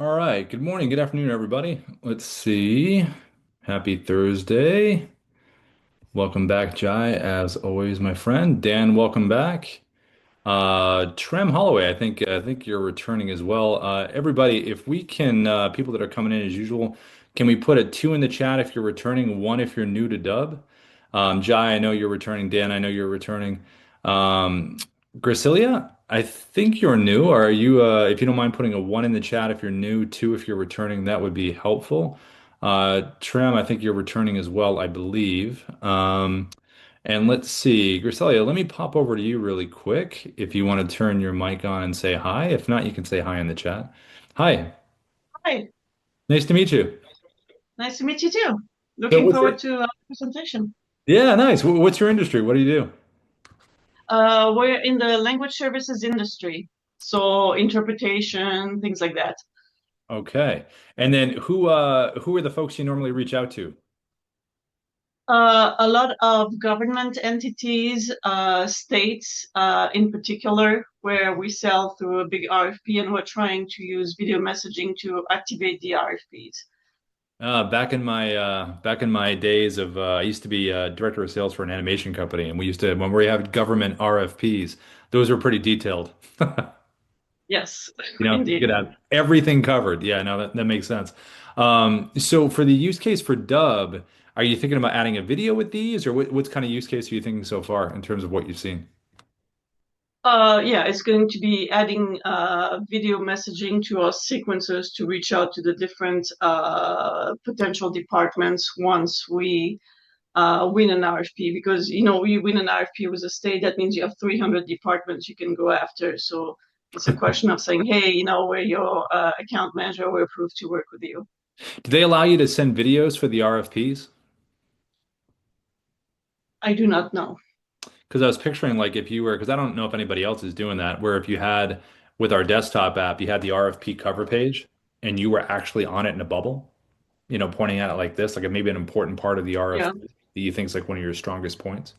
All right. Good morning. Good afternoon, everybody. Let's see. Happy Thursday. Welcome back, Jai, as always, my friend. Dan, welcome back. Trem Holloway, I think you're returning as well. Everybody, if we can, people that are coming in as usual, can we put a two in the chat if you're returning, one if you're new to Dub? Jai, I know you're returning. Dan, I know you're returning. Um, Gracilia, I think you're new. Or are you, if you don't mind putting a one in the chat if you're new, two if you're returning, that would be helpful. Trem, I think you're returning as well, I believe. And let's see, Griselia, let me pop over to you really quick if you want to turn your mic on and say hi. If not, you can say hi in the chat. Hi, Hi, nice to meet you. nice to meet you too. So Looking what's forward it? to our presentation. Yeah, nice. What's your industry? What do you do? We're in the language services industry, so interpretation, things like that. Okay. And then who are the folks you normally reach out to? A lot of government entities, states in particular, where we sell through a big RFP and we're trying to use video messaging to activate the RFPs. Back in my days of I used to be director of sales for an animation company, and we used to when we had government RFPs, those were pretty detailed. Yes, You indeed. could have everything covered. Yeah, no, that makes sense. So for the use case for Dub, are you thinking about adding a video with these, or what's kind of use case are you thinking so far in terms of what you've seen? Yeah, it's going to be adding video messaging to our sequencers to reach out to the different potential departments once we win an RFP. Because we win an RFP with a state, that means you have 300 departments you can go after. So it's a question of saying, hey, we're your account manager, we're approved to work with you. Do they allow you to send videos for the RFPs? I do not know. Because I was picturing like if you were, because I don't know if anybody else is doing that, where if you had with our desktop app, you had the RFP cover page and you were actually on it in a bubble, pointing at it like this, like maybe an important part of the Yeah. RFP that you think is like one of your strongest points.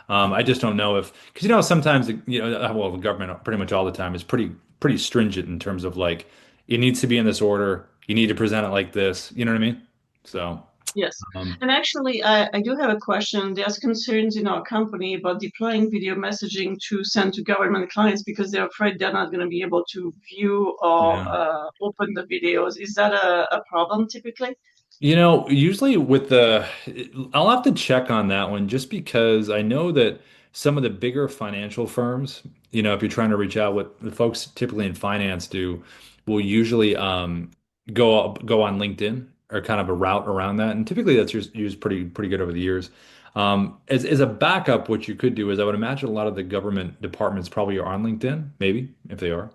I just don't know if, because sometimes well, the government pretty much all the time is pretty stringent in terms of like it needs to be in this order. You need to present it like this. You know what I mean? So, Yes. um, And actually, I do have a question. There's concerns in our company about deploying video messaging to send to government clients because they're afraid they're not going to be able to view or yeah. open the videos. Is that a problem typically? Usually I'll have to check on that one just because I know that some of the bigger financial firms, if you're trying to reach out, what the folks typically in finance do will usually go on LinkedIn or kind of a route around that. And typically that's used pretty good over the years. As a backup, what you could do is I would imagine a lot of the government departments probably are on LinkedIn, maybe if they are.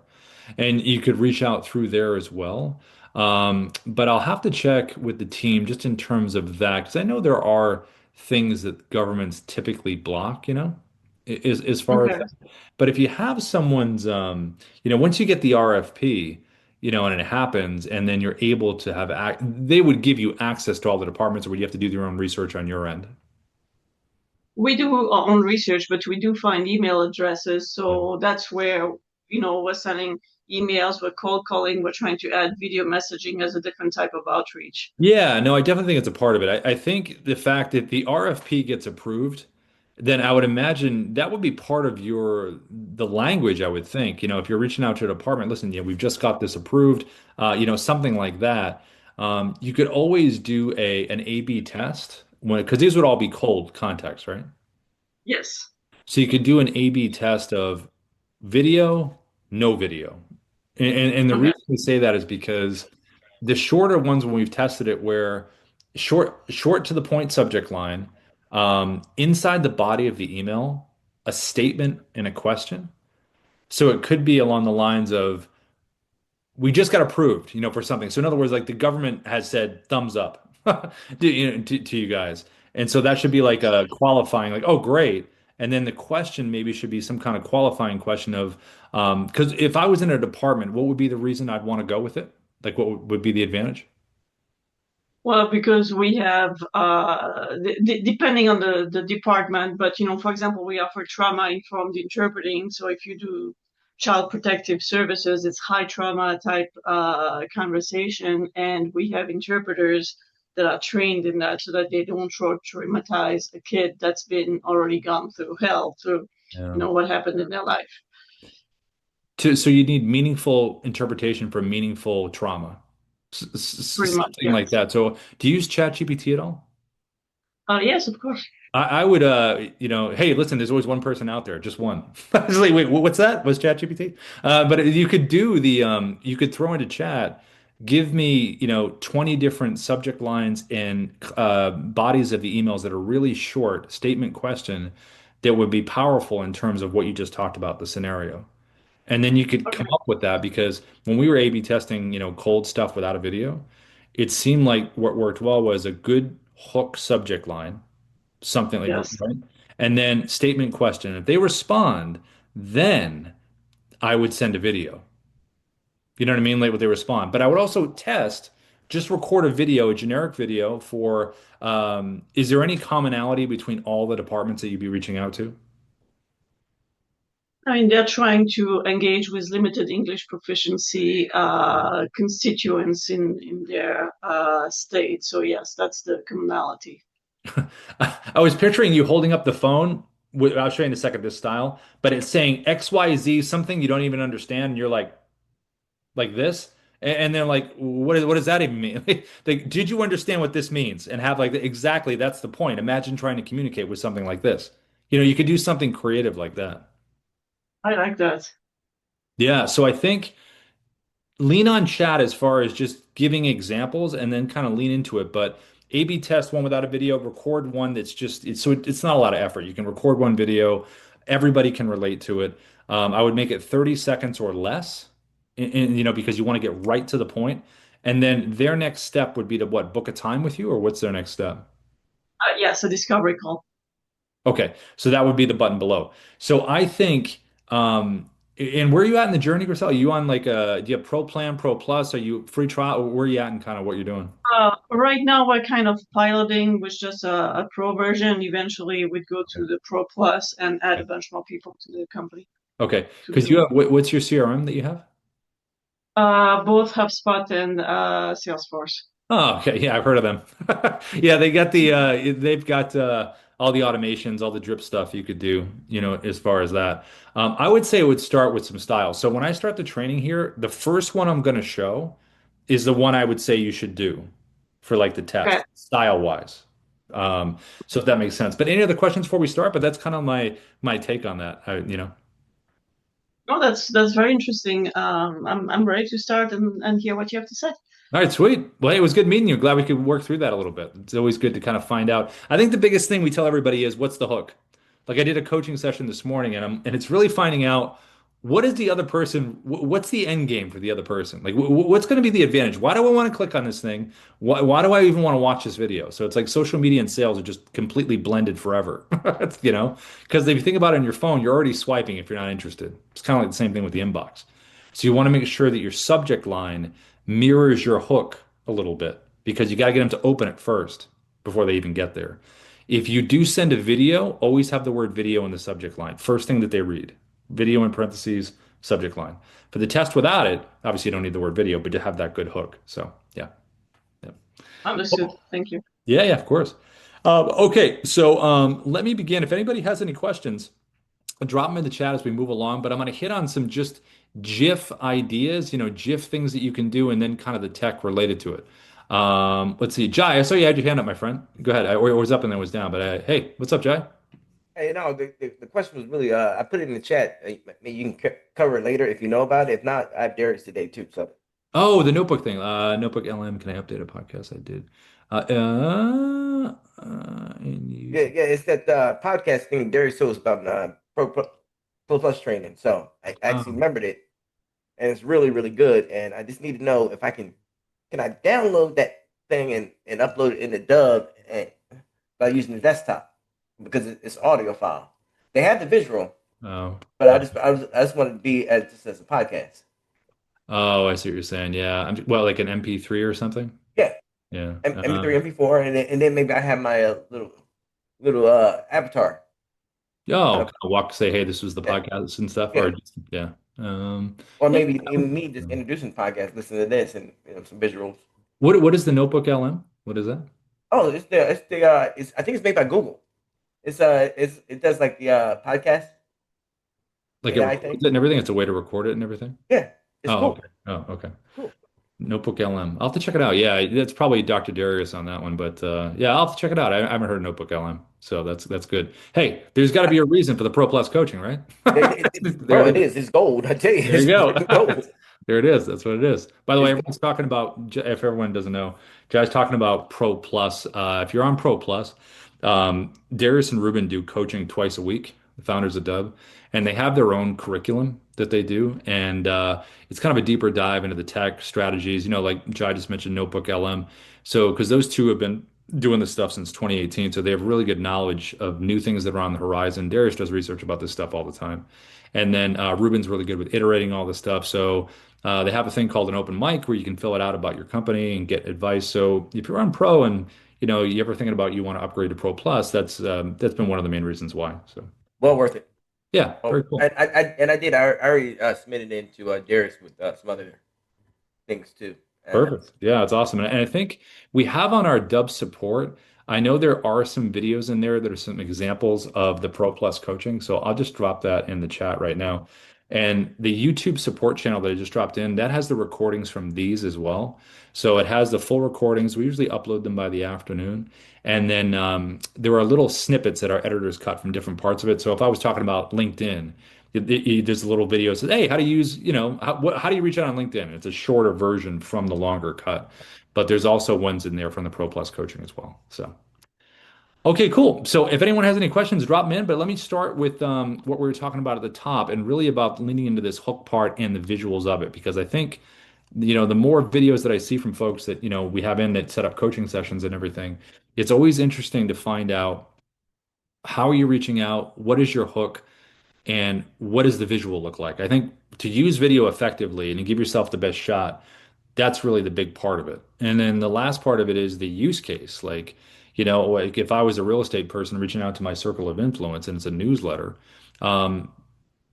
And you could reach out through there as well. But I'll have to check with the team just in terms of that, because I know there are things that governments typically block, as far as Okay. that. But if you have someone's, once you get the RFP, and it happens, and then you're able to they would give you access to all the departments, or would you have to do your own research on your end? We do our own research, but we do find email addresses. So that's where, we're sending emails, we're cold calling, we're trying to add video messaging as a different type of outreach. Yeah, no, I definitely think it's a part of it. I think the fact that the RFP gets approved, then I would imagine that would be part of the language, I would think. If you're reaching out to a department, listen, we've just got this approved, something like that. You could always do an A/B test because these would all be cold contacts, right? Yes. So you could do an A/B test of video, no video. And the Okay. reason we say that is because the shorter ones when we've tested it where short to the point subject line, inside the body of the email, a statement and a question. So it could be along the lines of we just got approved, for something. So in other words, like the government has said thumbs up to you guys. And so that should be like a qualifying, like, oh, great. And then the question maybe should be some kind of qualifying question of, because if I was in a department, what would be the reason I'd want to go with it? Like, what would be the advantage? Well, because we have, depending on the department, but for example, we offer trauma informed interpreting. So if you do child protective services. It's high trauma type conversation, and we have interpreters that are trained in that so that they don't traumatize a kid that's been already gone through hell, through Yeah. what happened in their life. So you need meaningful interpretation for meaningful trauma, Pretty much, something like yes. that. So do you use ChatGPT at all? Yes, of course. I would, hey, listen, there's always one person out there, just one. I was like, wait, what's that? Was ChatGPT? But you could do you could throw into chat, give me, 20 different subject lines and bodies of the emails that are really short, statement question that would be powerful in terms of what you just talked about, the scenario. And then you could Okay. come up with that because when we were A/B testing, cold stuff without a video, it seemed like what worked well was a good hook subject line, something like, Yes. right? And then statement question. If they respond, then I would send a video. You know what I mean? Like what they respond. But I would also test, just record a video, a generic video for, is there any commonality between all the departments that you'd be reaching out to? I mean, they're trying to engage with limited English proficiency constituents in their state. So yes, that's the commonality. I was picturing you holding up the phone. I'll show you in a second this style, but it's saying XYZ, something you don't even understand, and you're like this, and they're like, what does that even mean? Like, did you understand what this means? And have like exactly that's the point. Imagine trying to communicate with something like this. You could do something creative like that. I like that. Yeah, so I think lean on chat as far as just giving examples and then kind of lean into it. But A/B test one without a video, record one that's just it's not a lot of effort. You can record one video, everybody can relate to it. I would make it 30 seconds or less, because you want to get right to the point. And then their next step would be to what, book a time with you, or what's their next step? Yes, a discovery call. Okay, so that would be the button below. So I think, and where are you at in the journey, Grisel? Are you on like do you have Pro Plan, Pro Plus? Are you free trial? Where are you at in kind of what you're doing? Right now, we're kind of piloting with just a pro version. Eventually, we'd go Okay. to the Pro Plus and add a bunch more people to the company Okay, to because you do. have what's your CRM that you have? Both HubSpot and Salesforce. Oh, okay, yeah, I've heard of them. Yeah, they've got all the automations, all the drip stuff you could do, as far as that. I would say it would start with some style. So when I start the training here, the first one I'm going to show is the one I would say you should do for like the Okay. test, style wise. Um, so if that makes sense. But any other questions before we start? But that's kind of my take on that. No, that's very interesting. I'm ready to start and hear what you have to say. All right, sweet. Well, hey, it was good meeting you. Glad we could work through that a little bit. It's always good to kind of find out. I think the biggest thing we tell everybody is what's the hook? Like I did a coaching session this morning and it's really finding out what is the other person, what's the end game for the other person? Like what's going to be the advantage? Why do I want to click on this thing? Why do I even want to watch this video? So it's like social media and sales are just completely blended forever. Because if you think about it on your phone, you're already swiping if you're not interested. It's kind of like the same thing with the inbox. So you want to make sure that your subject line mirrors your hook a little bit because you got to get them to open it first before they even get there. If you do send a video, always have the word video in the subject line. First thing that they read, video in parentheses, subject line. For the test without it, obviously you don't need the word video, but to have that good hook. So yeah. Yeah. Understood. Thank you. Yeah, yeah, of course. Okay, so let me begin. If anybody has any questions, drop them in the chat as we move along, but I'm going to hit on some just GIF ideas, GIF things that you can do, and then kind of the tech related to it. Let's see. Jai, I saw you had your hand up, my friend. Go ahead. Or it was up and then it was down, but hey, what's up, Jai? Hey, no, the question was really I put it in the chat. Maybe you can cover it later if you know about it. If not, I have Darius today too. So Oh, the notebook thing. Notebook LM. Can I update a podcast? I did. And yeah, use. yeah, it's that podcast thing Darius told us about Pro Plus training. So I actually Oh, remembered it, and it's really really good. And I just need to know if I can I download that thing and upload it in the Dubb and, by using the desktop because it's audio file. They have the visual, oh, but oh, I just wanted to be as just as a podcast. oh, I see what you're saying. Yeah. Well, like an MP3 or something. Yeah. Yeah. MP3, MP4, and then maybe I have my little avatar. Oh, Uh, kind of walk, say, hey, this was the yeah, podcast and stuff, or yeah, just, yeah. Or Yeah. maybe even me just introducing podcasts, listen to this and some visuals. What is the Notebook LM? What is that? Oh, it's I think it's made by Google. It does like the podcast Like it AI records thing. it and everything? It's a way to record it and everything? Yeah, it's Oh, okay. cool. Oh, okay. Cool. Notebook LM. I'll have to check it out. Yeah, that's probably Dr. Darius on that one, but yeah, I'll have to check it out. I haven't heard of Notebook LM, so that's good. Hey, there's got to be a reason for the Pro Plus coaching, right? There Bro, it it is. is. It's gold. I tell you, There you go. it's gold. There it is. That's what it is. By the way, It's everyone's talking about, if everyone doesn't know, Jai's talking about Pro Plus. If you're on Pro Plus, Darius and Ruben do coaching twice a week, the founders of Dubb, and they have their own curriculum that they do. And it's kind of a deeper dive into the tech strategies, like Jai just mentioned, Notebook LM. So, because those two have been doing this stuff since 2018, so they have really good knowledge of new things that are on the horizon. Darius does research about this stuff all the time. And then Ruben's really good with iterating all this stuff. So they have a thing called an open mic where you can fill it out about your company and get advice. So if you're on Pro and you ever thinking about you want to upgrade to Pro Plus, that's been one of the main reasons why. So well worth it. yeah, Oh, very cool. I did. I already submitted into Darius with some other things too. Perfect. Yeah, it's awesome. And I think we have on our Dub support, I know there are some videos in there that are some examples of the Pro Plus coaching. So I'll just drop that in the chat right now. And the YouTube support channel that I just dropped in, that has the recordings from these as well. So it has the full recordings. We usually upload them by the afternoon. And then there are little snippets that our editors cut from different parts of it. So if I was talking about LinkedIn, there's a little video that says, "Hey, how do you use, how do you reach out on LinkedIn?" It's a shorter version from the longer cut, but there's also ones in there from the Pro Plus coaching as well. So, okay, cool. So, if anyone has any questions, drop them in. But let me start with what we were talking about at the top, and really about leaning into this hook part and the visuals of it, because I think, the more videos that I see from folks that we have in that set up coaching sessions and everything, it's always interesting to find out how are you reaching out, what is your hook and what does the visual look like? I think to use video effectively and to give yourself the best shot, that's really the big part of it. And then the last part of it is the use case. Like if I was a real estate person reaching out to my circle of influence and it's a newsletter, um,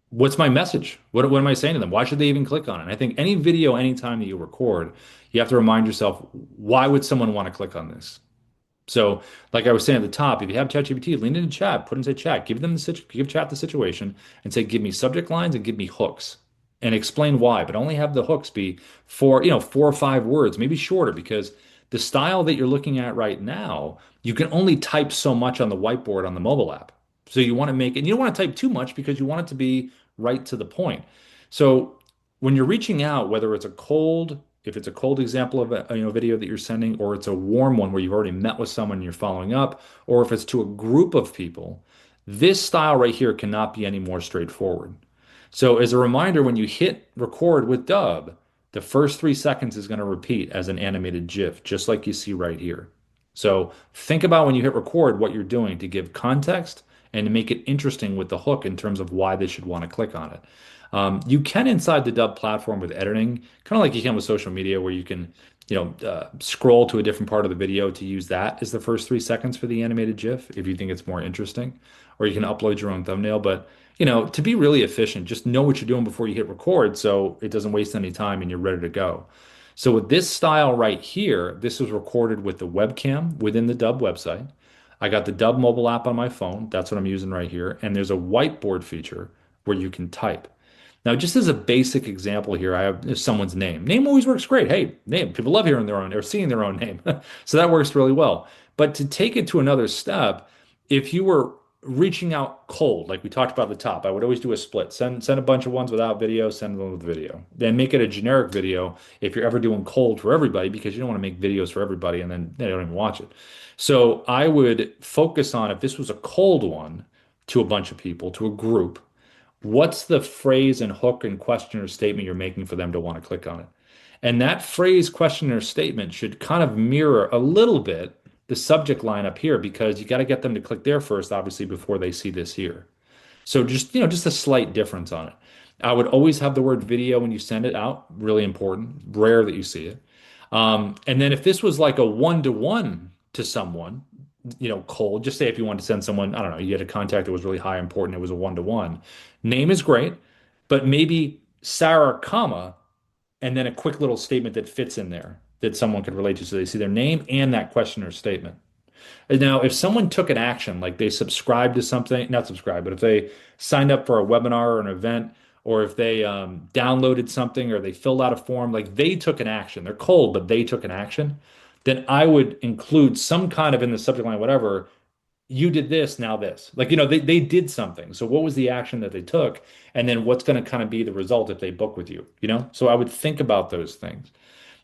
what's my message? What am I saying to them? Why should they even click on it? And I think any video, anytime that you record, you have to remind yourself, why would someone want to click on this? So, like I was saying at the top, if you have ChatGPT, lean into chat, put into chat, give chat the situation, and say, give me subject lines and give me hooks, and explain why. But only have the hooks be 4 or 5 words, maybe shorter, because the style that you're looking at right now, you can only type so much on the whiteboard on the mobile app. So you want to make it, and you don't want to type too much because you want it to be right to the point. So when you're reaching out, whether it's a cold if it's a cold example of a video that you're sending, or it's a warm one where you've already met with someone and you're following up, or if it's to a group of people, this style right here cannot be any more straightforward. So as a reminder, when you hit record with Dubb, the first 3 seconds is going to repeat as an animated GIF, just like you see right here. So think about when you hit record what you're doing to give context and to make it interesting with the hook in terms of why they should want to click on it. You can inside the Dubb platform with editing, kind of like you can with social media, where you can, scroll to a different part of the video to use that as the first 3 seconds for the animated GIF if you think it's more interesting, or you can upload your own thumbnail. But to be really efficient, just know what you're doing before you hit record, so it doesn't waste any time and you're ready to go. So with this style right here, this was recorded with the webcam within the Dubb website. I got the Dubb mobile app on my phone. That's what I'm using right here. And there's a whiteboard feature where you can type. Now, just as a basic example here, I have someone's name. Name always works great. Hey, name. People love hearing their own or seeing their own name. So that works really well. But to take it to another step, if you were reaching out cold, like we talked about at the top, I would always do a split. Send a bunch of ones without video, send them with video. Then make it a generic video if you're ever doing cold for everybody, because you don't want to make videos for everybody and then they don't even watch it. So I would focus on, if this was a cold one to a bunch of people, to a group, what's the phrase and hook and question or statement you're making for them to want to click on it? And that phrase, question, or statement should kind of mirror a little bit the subject line up here, because you got to get them to click there first, obviously, before they see this here. So just a slight difference on it. I would always have the word video when you send it out, really important. Rare that you see it. And then if this was like a one-to-one to someone, cold, just say if you wanted to send someone, I don't know, you had a contact that was really high important, it was a one-to-one. Name is great, but maybe Sarah, comma, and then a quick little statement that fits in there that someone could relate to. So they see their name and that question or statement. And now, if someone took an action, like they subscribed to something, not subscribe, but if they signed up for a webinar or an event, or if they downloaded something or they filled out a form, like they took an action, they're cold, but they took an action, then I would include some kind of in the subject line, whatever, you did this, now this. Like, they did something. So what was the action that they took? And then what's going to kind of be the result if they book with you, you know? So I would think about those things.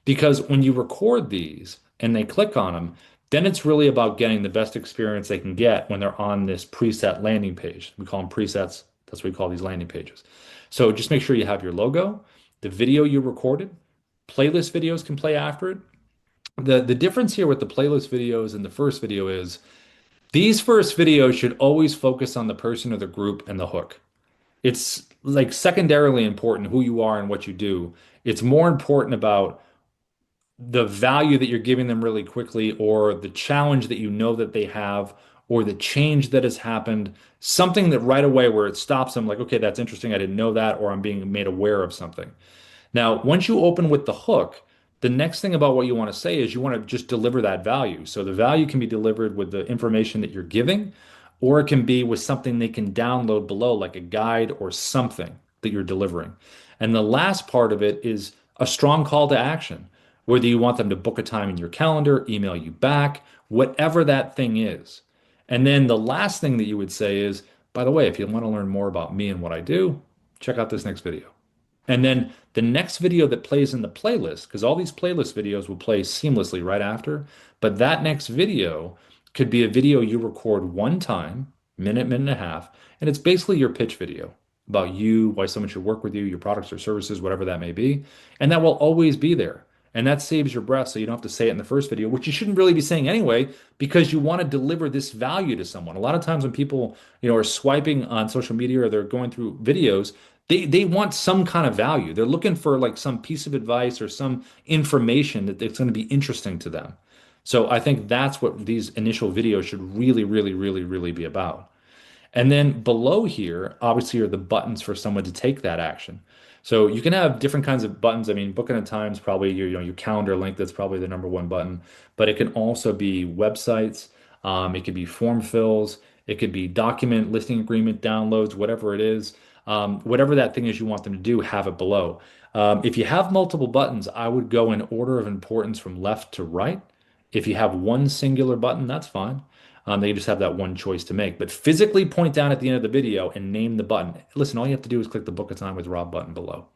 Because when you record these and they click on them, then it's really about getting the best experience they can get when they're on this preset landing page. We call them presets. That's what we call these landing pages. So just make sure you have your logo, the video you recorded, playlist videos can play after it. The difference here with the playlist videos and the first video is these first videos should always focus on the person or the group and the hook. It's like secondarily important who you are and what you do. It's more important about the value that you're giving them really quickly, or the challenge that you know that they have, or the change that has happened, something that right away where it stops them, like, okay, that's interesting. I didn't know that, or I'm being made aware of something. Now, once you open with the hook, the next thing about what you want to say is you want to just deliver that value. So the value can be delivered with the information that you're giving, or it can be with something they can download below, like a guide or something that you're delivering. And the last part of it is a strong call to action, whether you want them to book a time in your calendar, email you back, whatever that thing is. And then the last thing that you would say is, by the way, if you want to learn more about me and what I do, check out this next video. And then the next video that plays in the playlist, because all these playlist videos will play seamlessly right after, but that next video could be a video you record one time, minute, minute and a half, and it's basically your pitch video about you, why someone should work with you, your products or services, whatever that may be. And that will always be there. And that saves your breath so you don't have to say it in the first video, which you shouldn't really be saying anyway, because you want to deliver this value to someone. A lot of times when people, are swiping on social media or they're going through videos, they want some kind of value. They're looking for like some piece of advice or some information that it's going to be interesting to them. So I think that's what these initial videos should really, really, really, really be about. And then below here, obviously, are the buttons for someone to take that action. So you can have different kinds of buttons. I mean, booking a time is probably your calendar link. That's probably the number one button. But it can also be websites. It could be form fills. It could be document, listing agreement, downloads, whatever it is. Whatever that thing is you want them to do, have it below. If you have multiple buttons, I would go in order of importance from left to right. If you have one singular button, that's fine. They just have that one choice to make. But physically point down at the end of the video and name the button. Listen, all you have to do is click the Book a Time with Rob button below.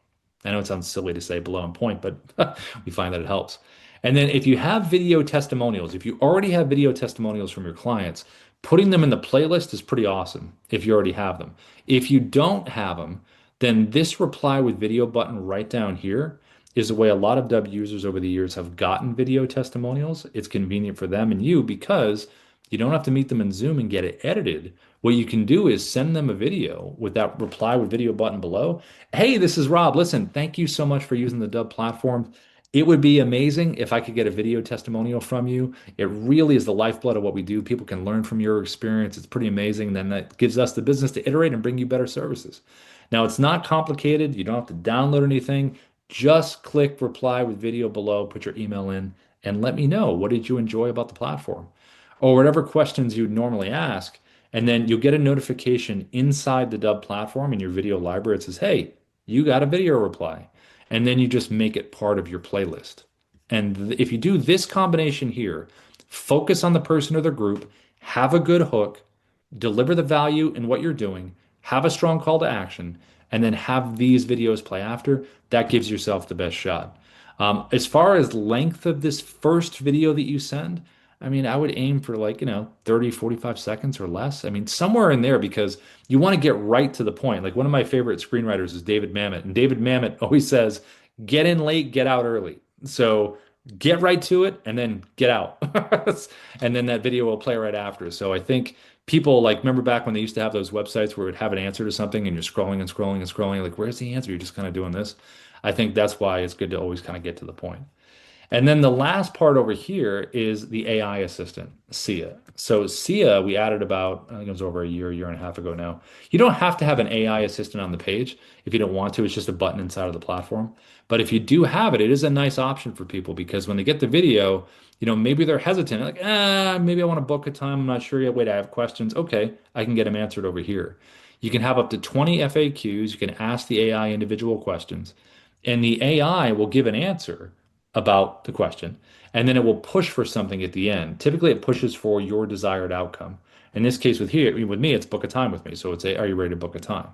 I know it sounds silly to say below and point, but we find that it helps. And then if you have video testimonials, if you already have video testimonials from your clients, putting them in the playlist is pretty awesome if you already have them. If you don't have them, then this reply with video button right down here is the way a lot of Dubb users over the years have gotten video testimonials. It's convenient for them and you because you don't have to meet them in Zoom and get it edited. What you can do is send them a video with that reply with video button below. Hey, this is Rob. Listen, thank you so much for using the Dubb platform. It would be amazing if I could get a video testimonial from you. It really is the lifeblood of what we do. People can learn from your experience. It's pretty amazing. Then that gives us the business to iterate and bring you better services. Now, it's not complicated. You don't have to download anything. Just click reply with video below, put your email in, and let me know what did you enjoy about the platform or whatever questions you'd normally ask. And then you'll get a notification inside the Dubb platform in your video library. It says, hey, you got a video reply. And then you just make it part of your playlist. And if you do this combination here, focus on the person or the group, have a good hook, deliver the value in what you're doing, have a strong call to action, and then have these videos play after, that gives yourself the best shot. As far as length of this first video that you send, I mean, I would aim for like, 30, 45 seconds or less. I mean, somewhere in there because you want to get right to the point. Like one of my favorite screenwriters is David Mamet. And David Mamet always says, get in late, get out early. So get right to it and then get out. And then that video will play right after. So I think people like, remember back when they used to have those websites where it would have an answer to something and you're scrolling and scrolling and scrolling, like, where's the answer? You're just kind of doing this. I think that's why it's good to always kind of get to the point. And then the last part over here is the AI assistant, Sia. So Sia, we added about, I think it was over a year, year and a half ago now. You don't have to have an AI assistant on the page if you don't want to. It's just a button inside of the platform. But if you do have it, it is a nice option for people because when they get the video, maybe they're hesitant, like, maybe I want to book a time. I'm not sure yet. Wait, I have questions. Okay, I can get them answered over here. You can have up to 20 FAQs. You can ask the AI individual questions, and the AI will give an answer about the question, and then it will push for something at the end. Typically, it pushes for your desired outcome. In this case, with me, it's book a time with me. So it's are you ready to book a time?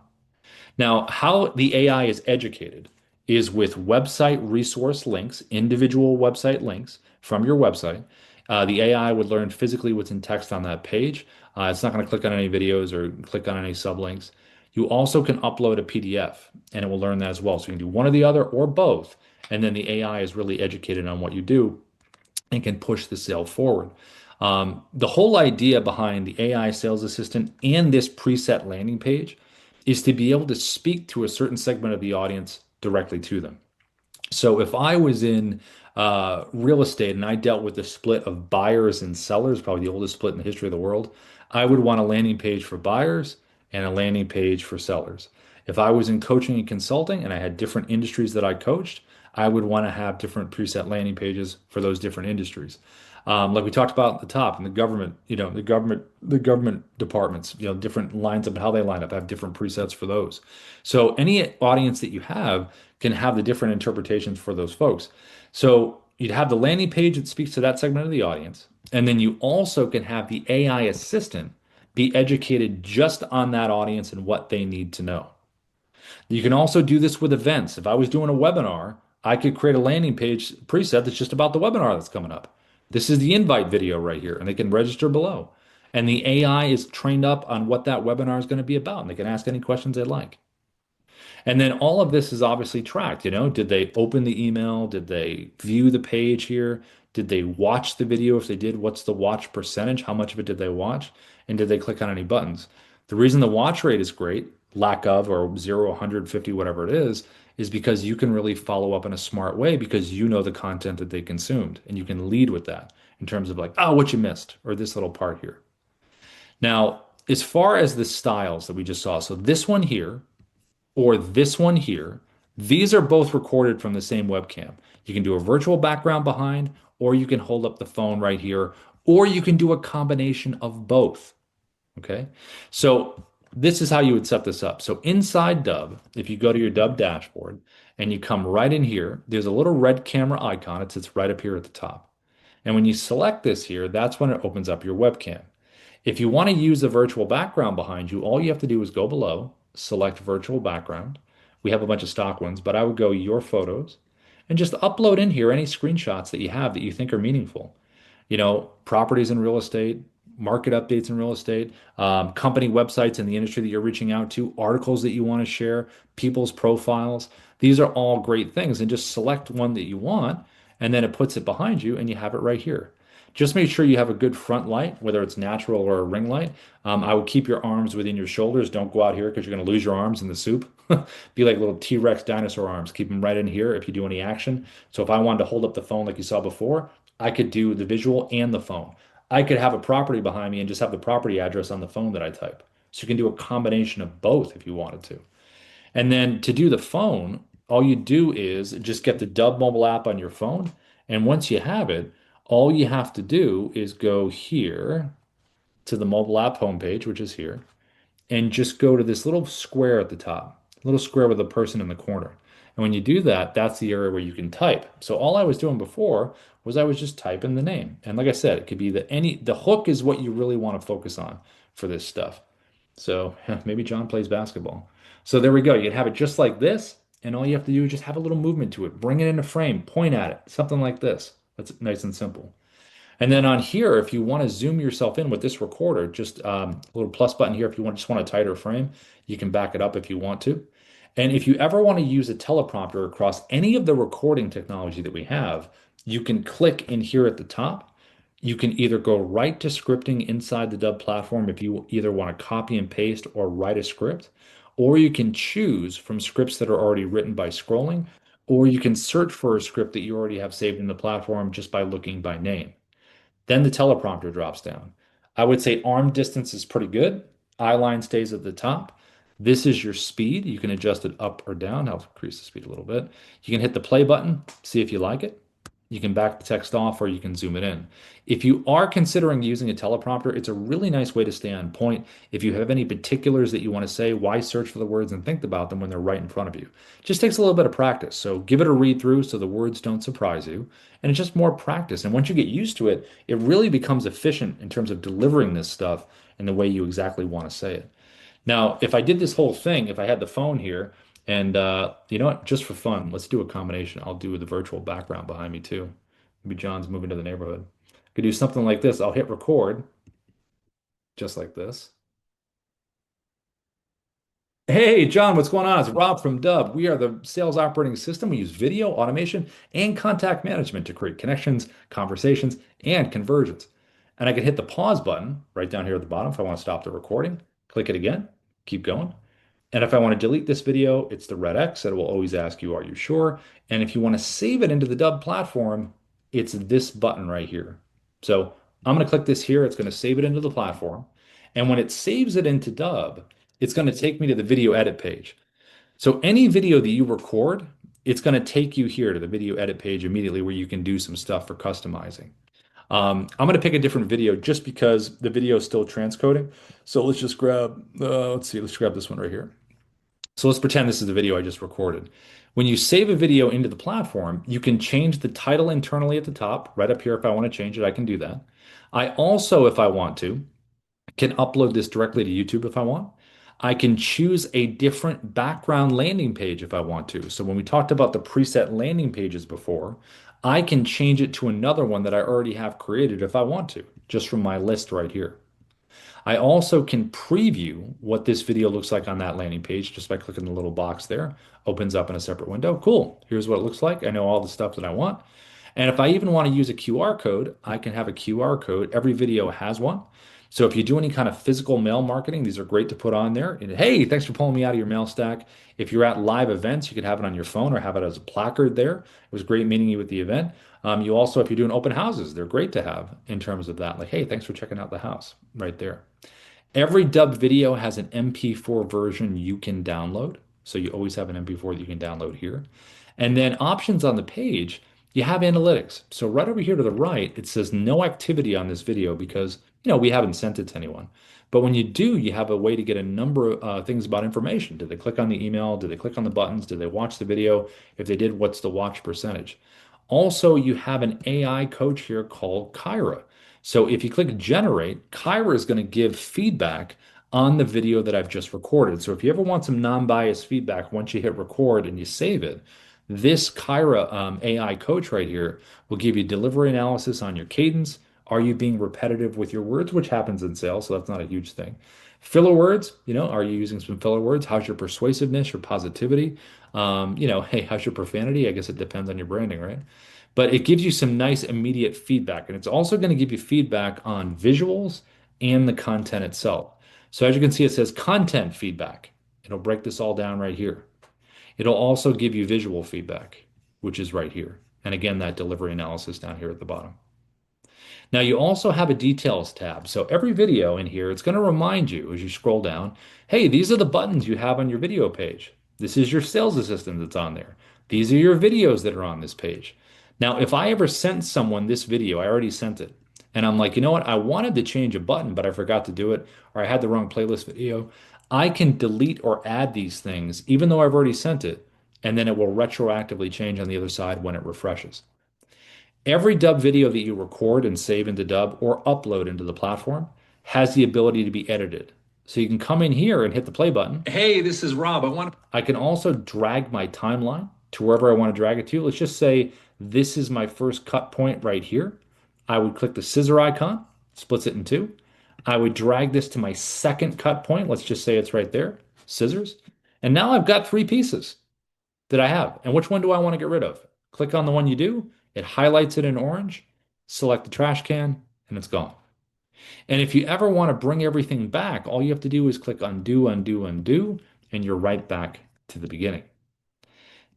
Now, how the AI is educated is with website resource links, individual website links from your website. The AI would learn physically what's in text on that page. It's not going to click on any videos or click on any sublinks. You also can upload a PDF and it will learn that as well. So you can do one or the other or both. And then the AI is really educated on what you do and can push the sale forward. The whole idea behind the AI sales assistant and this preset landing page is to be able to speak to a certain segment of the audience directly to them. So if I was in real estate and I dealt with the split of buyers and sellers, probably the oldest split in the history of the world, I would want a landing page for buyers and a landing page for sellers. If I was in coaching and consulting and I had different industries that I coached, I would want to have different preset landing pages for those different industries. Like we talked about at the top, in the government, the government departments, different lines of how they line up, have different presets for those. So any audience that you have can have the different interpretations for those folks. So you'd have the landing page that speaks to that segment of the audience, and then you also can have the AI assistant be educated just on that audience and what they need to know. You can also do this with events. If I was doing a webinar, I could create a landing page preset that's just about the webinar that's coming up. This is the invite video right here, and they can register below. And the AI is trained up on what that webinar is going to be about, and they can ask any questions they like. And then all of this is obviously tracked. Did they open the email? Did they view the page here? Did they watch the video? If they did, what's the watch percentage? How much of it did they watch? And did they click on any buttons? The reason the watch rate is great, lack of, or 0, 150, whatever it is because you can really follow up in a smart way because you know the content that they consumed and you can lead with that in terms of like, oh, what you missed, or this little part here. Now, as far as the styles that we just saw, so this one here or this one here, these are both recorded from the same webcam. You can do a virtual background behind, or you can hold up the phone right here, or you can do a combination of both. Okay. So this is how you would set this up. So inside Dubb, if you go to your Dubb dashboard and you come right in here, there's a little red camera icon. It sits right up here at the top. And when you select this here, that's when it opens up your webcam. If you want to use the virtual background behind you, all you have to do is go below, select virtual background. We have a bunch of stock ones, but I would go your photos and just upload in here any screenshots that you have that you think are meaningful. Properties in real estate, market updates in real estate, company websites in the industry that you're reaching out to, articles that you want to share, people's profiles. These are all great things. And just select one that you want, and then it puts it behind you, and you have it right here. Just make sure you have a good front light, whether it's natural or a ring light. I would keep your arms within your shoulders. Don't go out here because you're going to lose your arms in the soup. Be like little T-Rex dinosaur arms. Keep them right in here if you do any action. So if I wanted to hold up the phone like you saw before, I could do the visual and the phone. I could have a property behind me and just have the property address on the phone that I type. So you can do a combination of both if you wanted to. And then to do the phone, all you do is just get the Dubb mobile app on your phone. And once you have it, all you have to do is go here to the mobile app homepage, which is here, and just go to this little square at the top, little square with a person in the corner. And when you do that, that's the area where you can type. So all I was doing before was I was just typing the name. And like I said, it could be the hook is what you really want to focus on for this stuff. So maybe John plays basketball. So there we go. You'd have it just like this, and all you have to do is just have a little movement to it. Bring it into frame, point at it, something like this. That's nice and simple. And then on here, if you want to zoom yourself in with this recorder, just a little plus button here. If you just want a tighter frame, you can back it up if you want to. And if you ever want to use a teleprompter across any of the recording technology that we have, you can click in here at the top. You can either go right to scripting inside the Dubb platform if you either want to copy and paste or write a script, or you can choose from scripts that are already written by scrolling, or you can search for a script that you already have saved in the platform just by looking by name. Then the teleprompter drops down. I would say arm distance is pretty good. Eye line stays at the top. This is your speed. You can adjust it up or down. I'll increase the speed a little bit. You can hit the play button, see if you like it. You can back the text off or you can zoom it in. If you are considering using a teleprompter, it's a really nice way to stay on point. If you have any particulars that you want to say, why search for the words and think about them when they're right in front of you? It just takes a little bit of practice. So give it a read through so the words don't surprise you. And it's just more practice. And once you get used to it, it really becomes efficient in terms of delivering this stuff in the way you exactly want to say it. Now, if I did this whole thing, if I had the phone here, and you know what, just for fun, let's do a combination. I'll do the virtual background behind me too. Maybe John's moving to the neighborhood. Could do something like this. I'll hit record, just like this. Hey, John, what's going on? It's Rob from Dubb. We are the sales operating system. We use video, automation, and contact management to create connections, conversations, and conversions. And I can hit the pause button right down here at the bottom if I want to stop the recording. Click it again, keep going. And if I want to delete this video, it's the red X that will always ask you, are you sure? And if you want to save it into the Dubb platform, it's this button right here. So I'm going to click this here. It's going to save it into the platform. And when it saves it into Dubb, it's going to take me to the video edit page. So any video that you record, it's going to take you here to the video edit page immediately where you can do some stuff for customizing. I'm going to pick a different video just because the video is still transcoding. So let's just grab, let's grab this one right here. So let's pretend this is the video I just recorded. When you save a video into the platform, you can change the title internally at the top, right up here. If I want to change it, I can do that. I also, if I want to, can upload this directly to YouTube if I want. I can choose a different background landing page if I want to. So when we talked about the preset landing pages before, I can change it to another one that I already have created if I want to, just from my list right here. I also can preview what this video looks like on that landing page just by clicking the little box there. Opens up in a separate window. Cool. Here's what it looks like. I know all the stuff that I want. And if I even want to use a QR code, I can have a QR code. Every video has one. So if you do any kind of physical mail marketing, these are great to put on there. And hey, thanks for pulling me out of your mail stack. If you're at live events, you could have it on your phone or have it as a placard there. It was great meeting you at the event. You also, if you're doing open houses, they're great to have in terms of that. Like, hey, thanks for checking out the house right there. Every Dubb video has an MP4 version you can download. So you always have an MP4 that you can download here. And then options on the page, you have analytics. So right over here to the right, it says no activity on this video because, we haven't sent it to anyone. But when you do, you have a way to get a number of things about information. Did they click on the email? Did they click on the buttons? Did they watch the video? If they did, what's the watch percentage? Also, you have an AI coach here called Kyra. So if you click generate, Kyra is going to give feedback on the video that I've just recorded. So if you ever want some non-biased feedback, once you hit record and you save it, this Kyra AI coach right here will give you delivery analysis on your cadence. Are you being repetitive with your words, which happens in sales, so that's not a huge thing. Filler words, are you using some filler words? How's your persuasiveness, your positivity? Hey, how's your profanity? I guess it depends on your branding, right? But it gives you some nice immediate feedback. And it's also going to give you feedback on visuals and the content itself. So as you can see, it says content feedback. It'll break this all down right here. It'll also give you visual feedback, which is right here. And again, that delivery analysis down here at the bottom. Now you also have a details tab. So every video in here, it's going to remind you as you scroll down, hey, these are the buttons you have on your video page. This is your sales assistant that's on there. These are your videos that are on this page. Now, if I ever sent someone this video, I already sent it. And I'm like, you know what? I wanted to change a button, but I forgot to do it, or I had the wrong playlist video. I can delete or add these things, even though I've already sent it, and then it will retroactively change on the other side when it refreshes. Every Dubb video that you record and save into Dubb or upload into the platform has the ability to be edited. So you can come in here and hit the play button. Hey, this is Rob. I can also drag my timeline to wherever I want to drag it to. Let's just say this is my first cut point right here. I would click the scissor icon, splits it in two. I would drag this to my second cut point. Let's just say it's right there, scissors. And now I've got three pieces that I have. And which one do I want to get rid of? Click on the one you do. It highlights it in orange, select the trash can, and it's gone. And if you ever want to bring everything back, all you have to do is click undo, undo, undo, and you're right back to the beginning.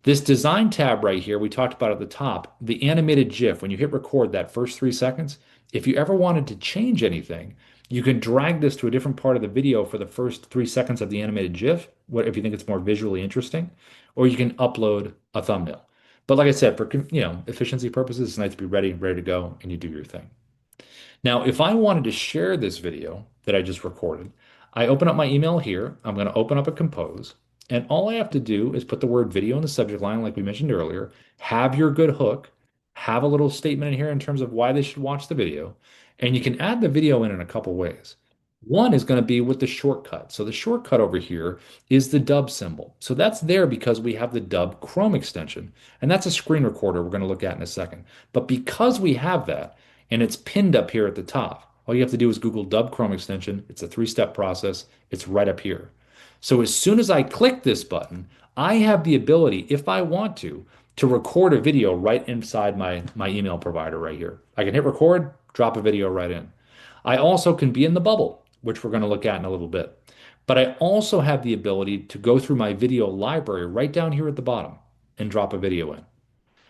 This design tab right here, we talked about at the top, the animated GIF, when you hit record that first 3 seconds, if you ever wanted to change anything, you can drag this to a different part of the video for the first 3 seconds of the animated GIF, what if you think it's more visually interesting, or you can upload a thumbnail. But like I said, for efficiency purposes, it's nice to be ready to go, and you do your thing. Now, if I wanted to share this video that I just recorded, I open up my email here. I'm going to open up a compose. And all I have to do is put the word video in the subject line, like we mentioned earlier, have your good hook, have a little statement in here in terms of why they should watch the video. And you can add the video in a couple ways. One is going to be with the shortcut. So the shortcut over here is the Dubb symbol. So that's there because we have the Dubb Chrome extension. And that's a screen recorder we're going to look at in a second. But because we have that, and it's pinned up here at the top. All you have to do is Google Dubb Chrome extension. It's a three-step process. It's right up here. So as soon as I click this button, I have the ability, if I want to record a video right inside my email provider right here. I can hit record, drop a video right in. I also can be in the bubble, which we're going to look at in a little bit. But I also have the ability to go through my video library right down here at the bottom and drop a video in.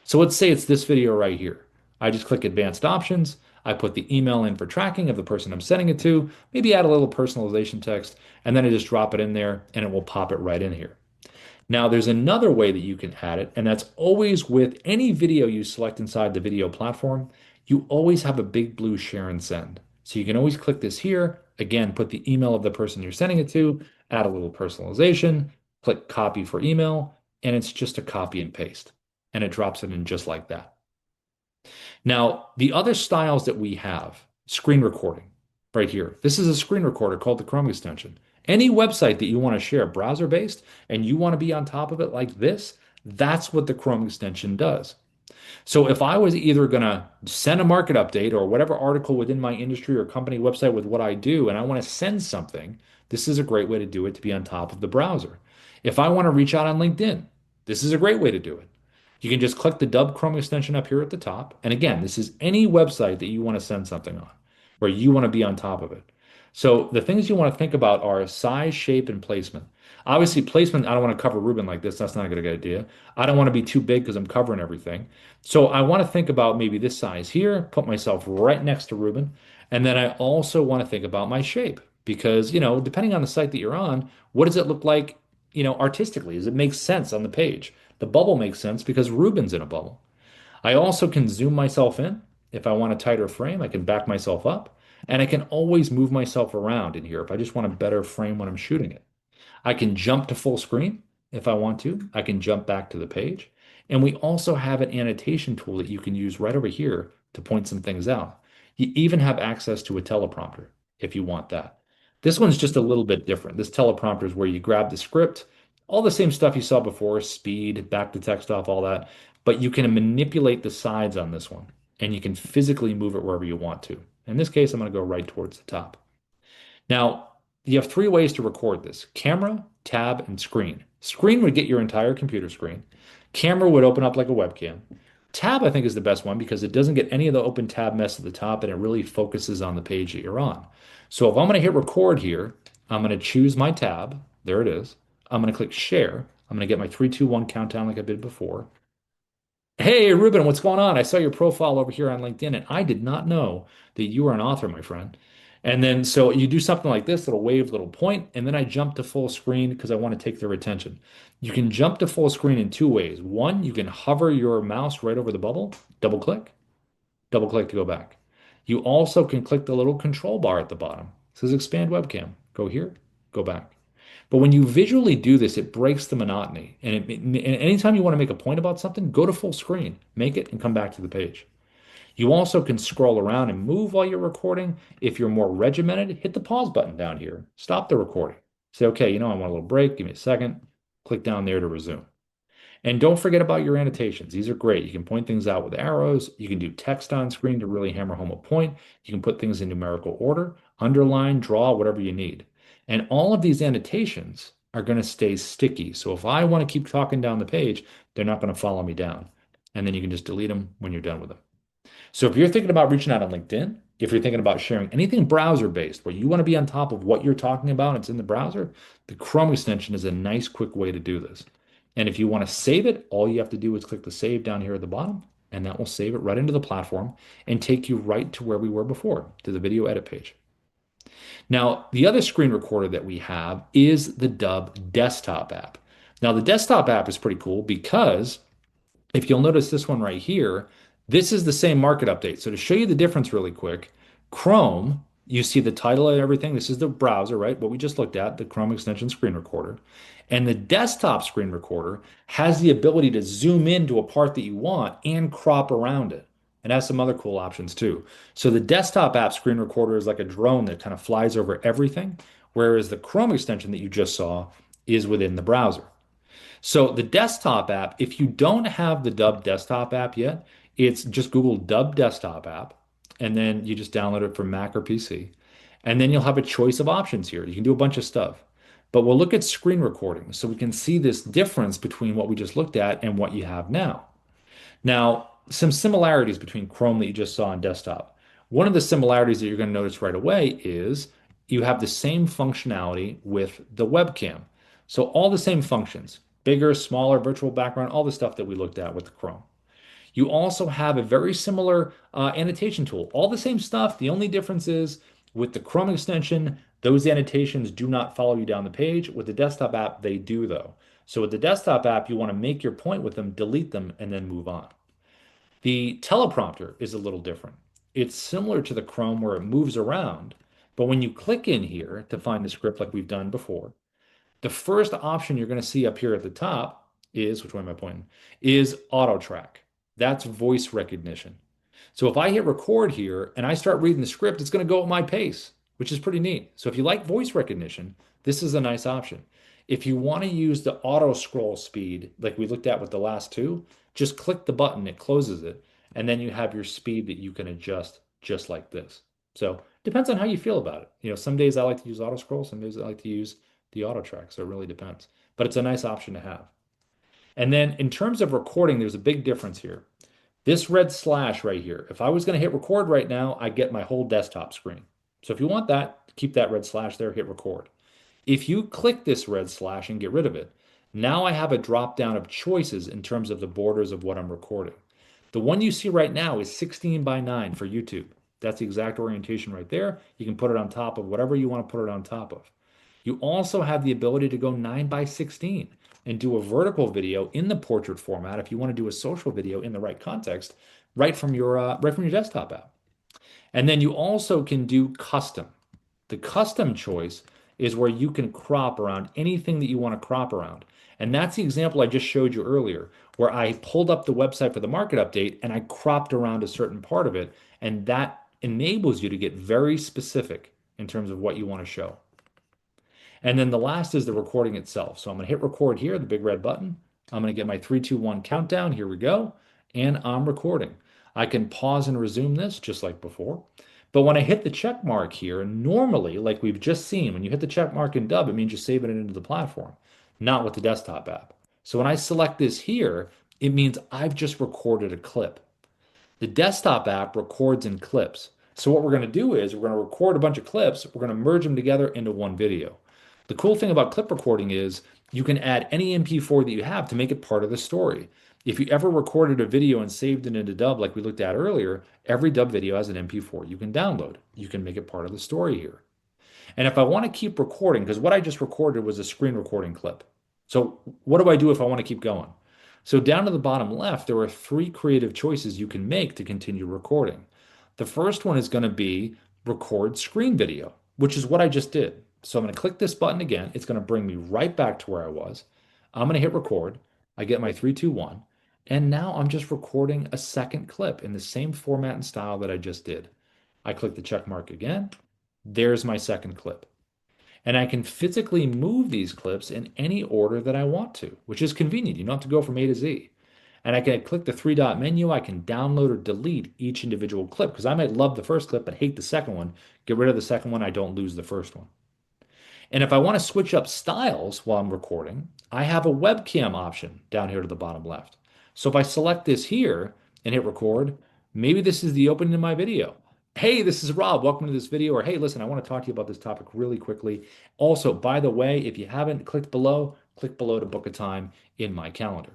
So let's say it's this video right here. I just click advanced options. I put the email in for tracking of the person I'm sending it to, maybe add a little personalization text, and then I just drop it in there and it will pop it right in here. Now, there's another way that you can add it, and that's always with any video you select inside the video platform, you always have a big blue share and send. So you can always click this here, again, put the email of the person you're sending it to, add a little personalization, click copy for email, and it's just a copy and paste. And it drops it in just like that. Now, the other styles that we have, screen recording right here. This is a screen recorder called the Chrome extension. Any website that you want to share browser-based and you want to be on top of it like this, that's what the Chrome extension does. So if I was either going to send a market update or whatever article within my industry or company website with what I do, and I want to send something, this is a great way to do it to be on top of the browser. If I want to reach out on LinkedIn, this is a great way to do it. You can just click the Dubb Chrome extension up here at the top. And again, this is any website that you want to send something on, where you want to be on top of it. So the things you want to think about are size, shape, and placement. Obviously, placement, I don't want to cover Ruben like this. That's not a good idea. I don't want to be too big because I'm covering everything. So I want to think about maybe this size here, put myself right next to Ruben. And then I also want to think about my shape because, depending on the site that you're on, what does it look like, artistically? Does it make sense on the page? The bubble makes sense because Ruben's in a bubble. I also can zoom myself in. If I want a tighter frame, I can back myself up. And I can always move myself around in here if I just want a better frame when I'm shooting it. I can jump to full screen if I want to. I can jump back to the page. And we also have an annotation tool that you can use right over here to point some things out. You even have access to a teleprompter if you want that. This one's just a little bit different. This teleprompter is where you grab the script, all the same stuff you saw before, speed, back to text off, all that, but you can manipulate the sides on this one and you can physically move it wherever you want to. In this case, I'm going to go right towards the top. Now, you have three ways to record this: camera, tab, and screen. Screen would get your entire computer screen. Camera would open up like a webcam. Tab, I think, is the best one because it doesn't get any of the open tab mess at the top and it really focuses on the page that you're on. So if I'm going to hit record here, I'm going to choose my tab. There it is. I'm going to click share. I'm going to get my 3, 2, 1 countdown like I did before. Hey, Ruben, what's going on? I saw your profile over here on LinkedIn and I did not know that you are an author, my friend. And then so you do something like this, little wave, little point, and then I jump to full screen because I want to take their attention. You can jump to full screen in two ways. One, you can hover your mouse right over the bubble, double click to go back. You also can click the little control bar at the bottom. It says expand webcam. Go here, go back. But when you visually do this, it breaks the monotony. And anytime you want to make a point about something, go to full screen, make it, and come back to the page. You also can scroll around and move while you're recording. If you're more regimented, hit the pause button down here. Stop the recording. Say, okay, I want a little break. Give me a second. Click down there to resume. And don't forget about your annotations. These are great. You can point things out with arrows. You can do text on screen to really hammer home a point. You can put things in numerical order, underline, draw, whatever you need. And all of these annotations are going to stay sticky. So if I want to keep talking down the page, they're not going to follow me down. And then you can just delete them when you're done with them. So if you're thinking about reaching out on LinkedIn, if you're thinking about sharing anything browser-based where you want to be on top of what you're talking about, it's in the browser, the Chrome extension is a nice, quick way to do this. And if you want to save it, all you have to do is click the save down here at the bottom, and that will save it right into the platform and take you right to where we were before, to the video edit page. Now, the other screen recorder that we have is the Dubb desktop app. Now, the desktop app is pretty cool because if you'll notice this one right here, this is the same market update. So to show you the difference really quick, Chrome, you see the title and everything. This is the browser, right? What we just looked at, the Chrome extension screen recorder. And the desktop screen recorder has the ability to zoom into a part that you want and crop around it. And has some other cool options too. So the desktop app screen recorder is like a drone that kind of flies over everything, whereas the Chrome extension that you just saw is within the browser. So the desktop app, if you don't have the Dubb desktop app yet, it's just Google Dubb desktop app, and then you just download it from Mac or PC. And then you'll have a choice of options here. You can do a bunch of stuff. But we'll look at screen recording so we can see this difference between what we just looked at and what you have now. Now, some similarities between Chrome that you just saw on desktop. One of the similarities that you're going to notice right away is you have the same functionality with the webcam. So all the same functions, bigger, smaller, virtual background, all the stuff that we looked at with the Chrome. You also have a very similar annotation tool, all the same stuff. The only difference is with the Chrome extension, those annotations do not follow you down the page. With the desktop app, they do though. So with the desktop app, you want to make your point with them, delete them, and then move on. The teleprompter is a little different. It's similar to the Chrome where it moves around, but when you click in here to find the script like we've done before, the first option you're going to see up here at the top is, which one am I pointing? Is auto track. That's voice recognition. So if I hit record here and I start reading the script, it's going to go at my pace, which is pretty neat. So if you like voice recognition, this is a nice option. If you want to use the auto scroll speed, like we looked at with the last two, just click the button, it closes it, and then you have your speed that you can adjust just like this. So depends on how you feel about it. Some days I like to use auto scroll, some days I like to use the auto track. So it really depends. But it's a nice option to have. And then in terms of recording, there's a big difference here. This red slash right here, if I was going to hit record right now, I get my whole desktop screen. So if you want that, keep that red slash there, hit record. If you click this red slash and get rid of it, now I have a drop down of choices in terms of the borders of what I'm recording. The one you see right now is 16 by 9 for YouTube. That's the exact orientation right there. You can put it on top of whatever you want to put it on top of. You also have the ability to go 9 by 16 and do a vertical video in the portrait format if you want to do a social video in the right context, right from your desktop app. And then you also can do custom. The custom choice is where you can crop around anything that you want to crop around. And that's the example I just showed you earlier, where I pulled up the website for the market update and I cropped around a certain part of it. And that enables you to get very specific in terms of what you want to show. And then the last is the recording itself. So I'm going to hit record here, the big red button. I'm going to get my 3, 2, 1 countdown. Here we go. And I'm recording. I can pause and resume this just like before. But when I hit the check mark here, normally, like we've just seen, when you hit the check mark in Dubb, it means you're saving it into the platform, not with the desktop app. So when I select this here, it means I've just recorded a clip. The desktop app records in clips. So what we're going to do is we're going to record a bunch of clips. We're going to merge them together into one video. The cool thing about clip recording is you can add any MP4 that you have to make it part of the story. If you ever recorded a video and saved it into Dubb like we looked at earlier, every Dubb video has an MP4 you can download. You can make it part of the story here. And if I want to keep recording, because what I just recorded was a screen recording clip. So what do I do if I want to keep going? So down to the bottom left, there are 3 creative choices you can make to continue recording. The first one is going to be record screen video, which is what I just did. So I'm going to click this button again. It's going to bring me right back to where I was. I'm going to hit record. I get my 3, 2, 1. And now I'm just recording a second clip in the same format and style that I just did. I click the check mark again. There's my second clip. And I can physically move these clips in any order that I want to, which is convenient. You don't have to go from A to Z. And I can click the 3-dot menu. I can download or delete each individual clip because I might love the first clip but hate the second one. Get rid of the second one. I don't lose the first one. And if I want to switch up styles while I'm recording, I have a webcam option down here to the bottom left. So if I select this here and hit record, maybe this is the opening of my video. Hey, this is Rob. Welcome to this video. Or hey, listen, I want to talk to you about this topic really quickly. Also, by the way, if you haven't clicked below, click below to book a time in my calendar.